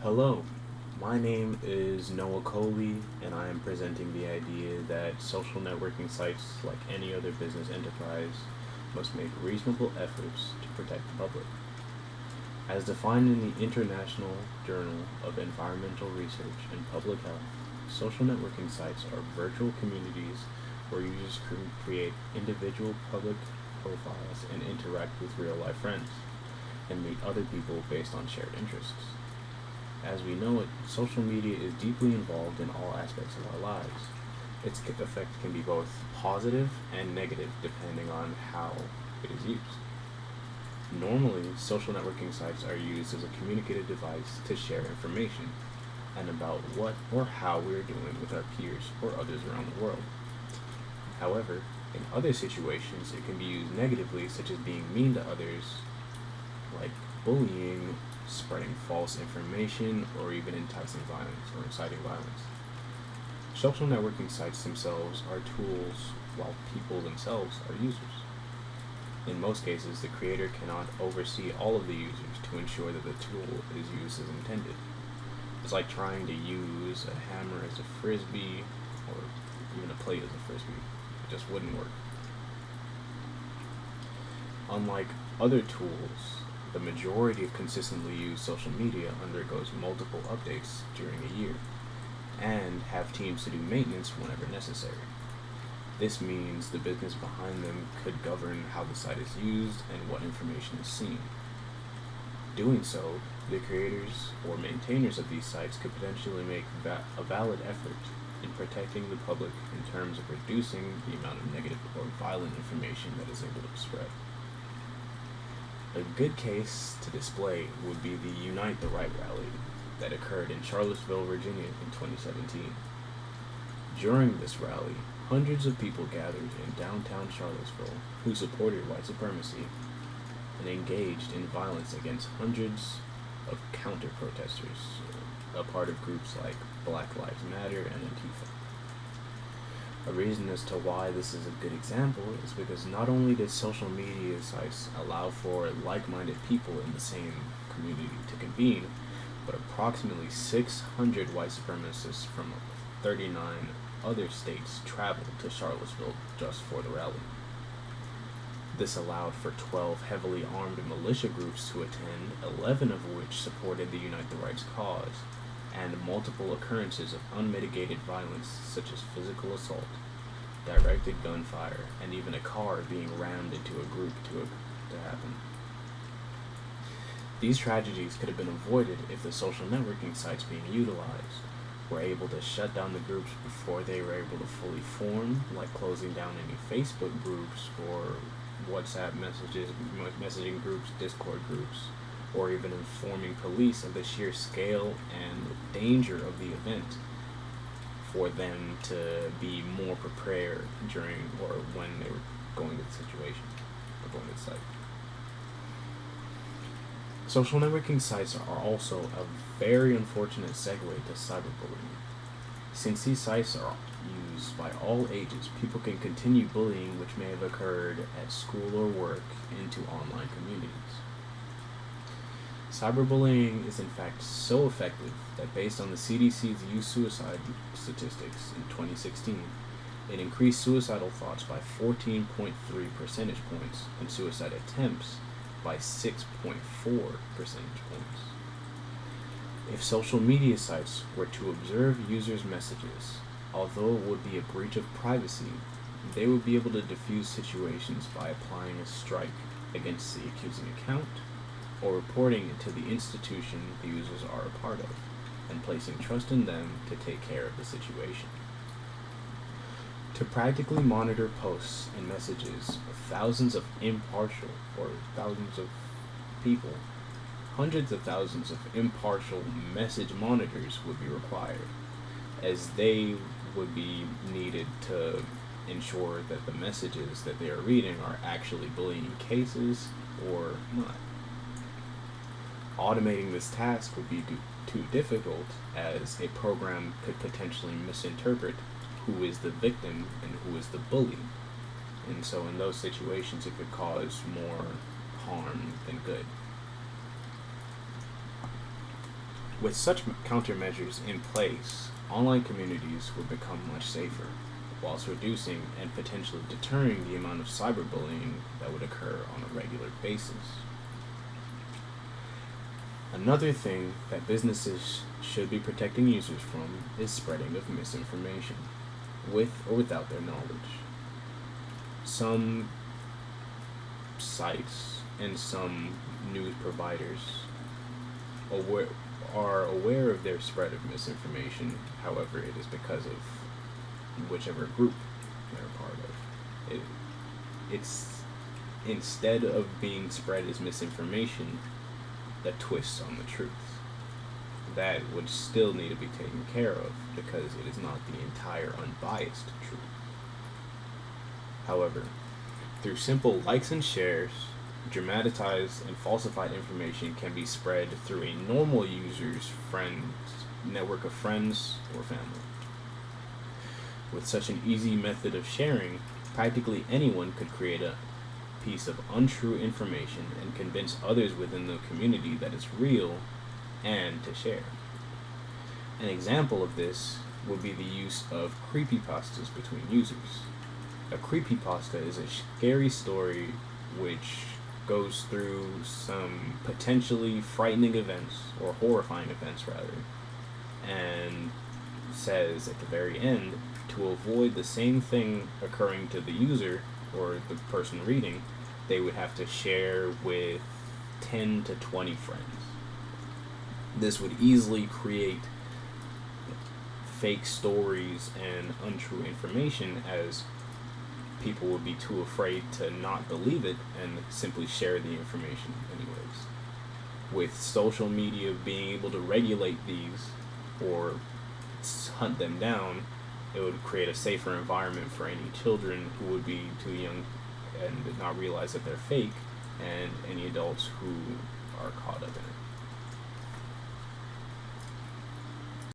Hello, my name is Noah Coley, and I am presenting the idea that social networking sites, like any other business enterprise, must make reasonable efforts to protect the public. As defined in the International Journal of Environmental Research and Public Health, social networking sites are virtual communities where users create individual public profiles and interact with real life friends and meet other people based on shared interests. As we know it, social media is deeply involved in all aspects of our lives. Its effect can be both positive and negative depending on how it is used. Normally, social networking sites are used as a communicative device to share information and about what or how we are doing with our peers or others around the world. However, in other situations, it can be used negatively, such as being mean to others, like bullying, spreading false information, or even enticing violence or inciting violence. Social networking sites themselves are tools, while people themselves are users. In most cases, the creator cannot oversee all of the users to ensure that the tool is used as intended. It's like trying to use a hammer as a frisbee, or even a plate as a frisbee. It just wouldn't work. Unlike other tools, the majority of consistently used social media undergoes multiple updates during a year and have teams to do maintenance whenever necessary. This means the business behind them could govern how the site is used and what information is seen. Doing so, the creators or maintainers of these sites could potentially make a valid effort in protecting the public in terms of reducing the amount of negative or violent information that is able to spread. A good case to display would be the Unite the Right rally that occurred in Charlottesville, Virginia in 2017. During this rally, hundreds of people gathered in downtown Charlottesville who supported white supremacy and engaged in violence against hundreds of counter-protesters, a part of groups like Black Lives Matter and Antifa. A reason as to why this is a good example is because not only did social media sites allow for like-minded people in the same community to convene, but approximately 600 white supremacists from 39 other states traveled to Charlottesville just for the rally. This allowed for 12 heavily armed militia groups to attend, 11 of which supported the Unite the Right's cause, and multiple occurrences of unmitigated violence such as physical assault, directed gunfire, and even a car being rammed into a group to happen. These tragedies could have been avoided if the social networking sites being utilized were able to shut down the groups before they were able to fully form, like closing down any Facebook groups or WhatsApp messaging groups, Discord groups, or even informing police of the sheer scale and danger of the event for them to be more prepared during or when they were going to the situation or going to the site. Social networking sites are also a very unfortunate segue to cyberbullying. Since these sites are used by all ages, people can continue bullying which may have occurred at school or work into online communities. Cyberbullying is in fact so effective that based on the CDC's youth suicide statistics in 2016, it increased suicidal thoughts by 14.3 percentage points and suicide attempts by 6.4 percentage points. If social media sites were to observe users' messages, although it would be a breach of privacy, they would be able to diffuse situations by applying a strike against the accusing account or reporting it to the institution the users are a part of and placing trust in them to take care of the situation. To practically monitor posts and messages of thousands of impartial or thousands of people, hundreds of thousands of impartial message monitors would be required, as they would be needed to ensure that the messages that they are reading are actually bullying cases or not. Automating this task would be too difficult, as a program could potentially misinterpret who is the victim and who is the bully. And so in those situations, it could cause more harm than good. With such countermeasures in place, online communities would become much safer, whilst reducing and potentially deterring the amount of cyberbullying that would occur on a regular basis. Another thing that businesses should be protecting users from is spreading of misinformation, with or without their knowledge. Some sites and some news providers aware, are aware of their spread of misinformation, however, it is because of whichever group they're a part of. It's instead of being spread as misinformation, a twist on the truth. That would still need to be taken care of because it is not the entire unbiased truth. However, through simple likes and shares, dramatized and falsified information can be spread through a normal user's network of friends or family. With such an easy method of sharing, practically anyone could create a piece of untrue information and convince others within the community that it's real and to share. An example of this would be the use of creepypastas between users. A creepypasta is a scary story which goes through some potentially frightening events, or horrifying events rather, and says at the very end, to avoid the same thing occurring to the user or the person reading, they would have to share with 10 to 20 friends. This would easily create fake stories and untrue information, as people would be too afraid to not believe it and simply share the information anyways. With social media being able to regulate these or hunt them down, it would create a safer environment for any children who would be too young and not realize that they're fake, and any adults who are caught up in it.